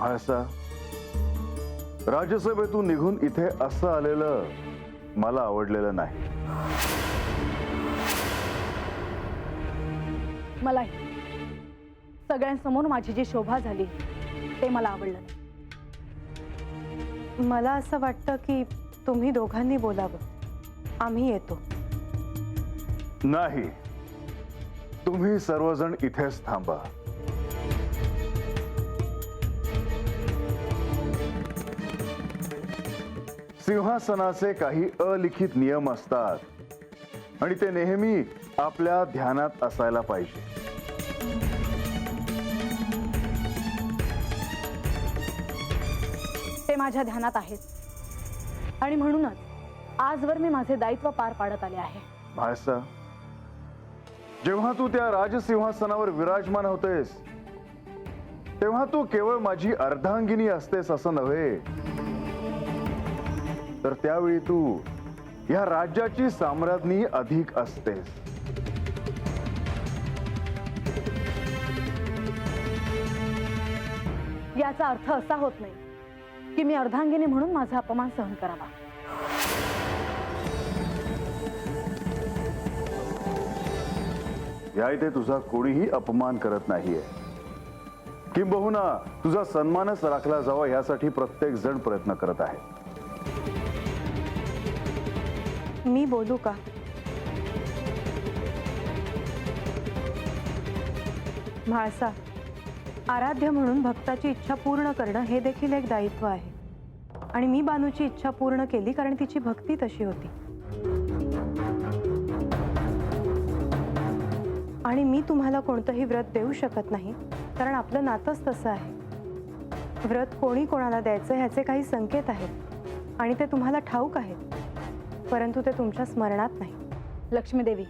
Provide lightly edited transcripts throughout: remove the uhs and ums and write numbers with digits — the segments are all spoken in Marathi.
म्हाळसा, राज्यसभेतून निघून इथे असं आलेलं मला आवडलेलं नाही. मलाही सगळ्यांसमोर माझी जी शोभा झाली ते मला आवडलं नाही. मला असं वाटतं की तुम्ही दोघांनी बोलावं, आम्ही येतो. नाही, तुम्ही सर्वजण इथेच थांबा. सिंहासनाचे काही अलिखित नियम असतात आणि ते नेहमी आपल्या ध्यानात असायला पाहिजे. ते माझ्या ध्यानात आहेत आणि म्हणूनच आजवर मी माझे दायित्व पार पाडत आले आहे. म्हाळसा, जेव्हा तू त्या राजसिंहासनावर विराजमान होतेस तेव्हा तू केवळ माझी अर्धांगिनी असतेस असं नव्हे, तर त्यावेळी तू या राज्याची साम्राज्ञी अधिक असतेस. याचा अर्थ असा होत नाही की मी अर्धांगिनी म्हणून माझा अपमान सहन करावा. या इथे तुझा कोणीही अपमान करत नाहीये. किंबहुना तुझा सन्मानच राखला जावा यासाठी प्रत्येक जण प्रयत्न करत आहे. मी बोलू का? म्हाळसा, आराध्य म्हणून भक्ताची इच्छा पूर्ण करणं हे देखील एक दायित्व आहे. आणि मी बानूची इच्छा पूर्ण केली कारण तिची भक्ती तशी होती. आणि मी तुम्हाला कोणतंही व्रत देऊ शकत नाही कारण आपलं नातंच तसं आहे. व्रत कोणी कोणाला द्यायचं ह्याचे काही संकेत आहेत आणि ते तुम्हाला ठाऊक आहेत, परंतु ते तुमच्या स्मरणात नाही. लक्ष्मी देवी,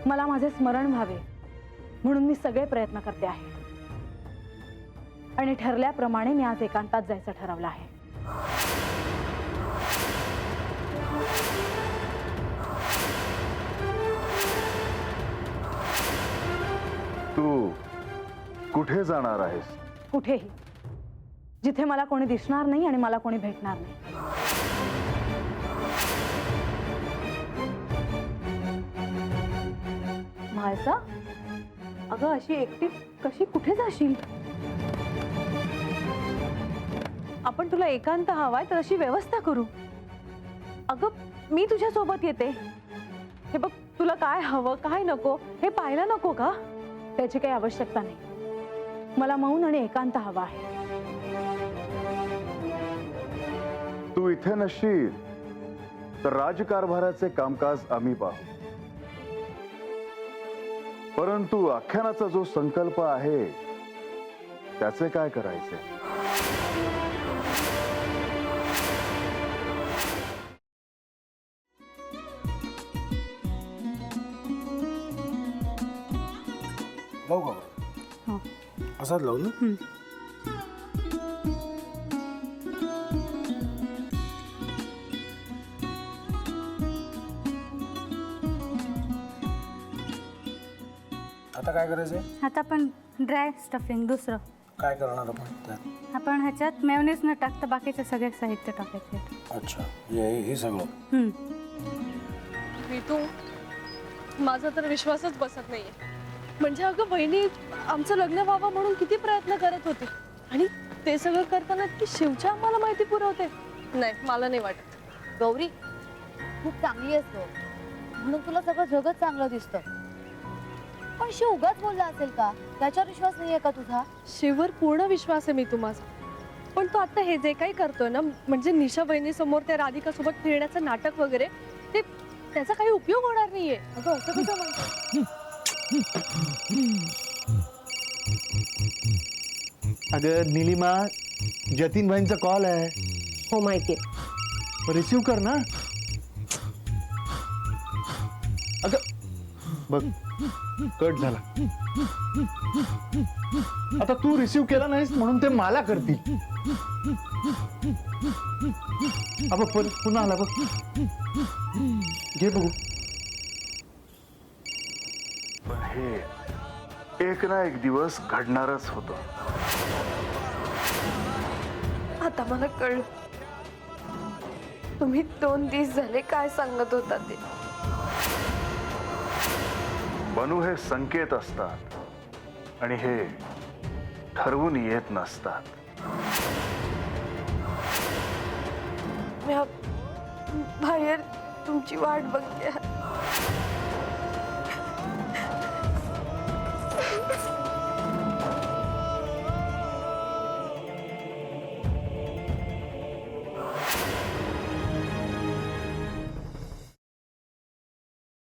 मला माझे स्मरण व्हावे म्हणून मी सगळे प्रयत्न करते आहे आणि ठरल्याप्रमाणे मी आज एकांतात जायचं ठरवलं आहे. तू कुठे जाणार आहेस? कुठेही, जिथे मला कोणी दिसणार नाही आणि मला कोणी भेटणार नाही. म्हाळसा, अगं अशी एकटी कशी कुठे जाशील? आपण तुला एकांत हवाय तर अशी व्यवस्था करू. अगं मी तुझ्या सोबत येते. हे बघ, तुला काय हवं काय नको हे पाहायला नको का? त्याची काही आवश्यकता नाही. मला मौन आणि एकांत हवा आहे. तू इथे नसशील तर राजकारभाराचे कामकाज आम्ही पाहू, परंतु आख्यानाचा जो संकल्प आहे त्याचे काय करायचे? लावू का? असाच लावू ना? आता काय करायचंय? आता आपण ड्राय स्टफिंग दुसरं काय करणार आपण त्यात? आपण ह्याच्यात मेयोनीज न टाकता बाकीचे सगळे साहित्य टाकायचे. अच्छा, हे सगळं. ऋतू, माझा तर विश्वासच बसत नाहीये. म्हणजे अगं बहिणी आमचं लग्न व्हावं म्हणून किती प्रयत्न करत होते आणि ते सगळं करताना ती शिवच्या आम्हाला माहिती पुरवते. नाही, मला नाही वाटत. गौरी, खूप चांगली आहेस गं, म्हणून तुला सगळं जगत चांगलं दिसतं. पण शिव उगाच बोलला असेल का? त्याच्यावर विश्वास नाहीये का तुझा? शिववर पूर्ण विश्वास आहे मी माझा. पण तो आता हे जे काही करतोय ना, म्हणजे निशा बहिणी समोर त्या राधिका सोबत फिरण्याचं नाटक वगैरे, ते त्याचा काही उपयोग होणार नाहीये. अगं असं कसं म्हणतो? अगं निलिमा, जतीन भाईंचा कॉल आहे. हो माहितीये. रिसीव कर ना. अगं बघ, कट झाला. आता तू रिसीव केला नाहीस म्हणून ते मला करतील. अब पुन्हा आला बघ. घे बघू. पण हे एक ना एक दिवस घडणारच होतं. आता मला कळलं तुम्ही 2 दिवस झाले काय सांगत होता ते. बनू हे संकेत असतात आणि हे ठरवून येत नसतात. मी बाहेर तुमची वाट बघते.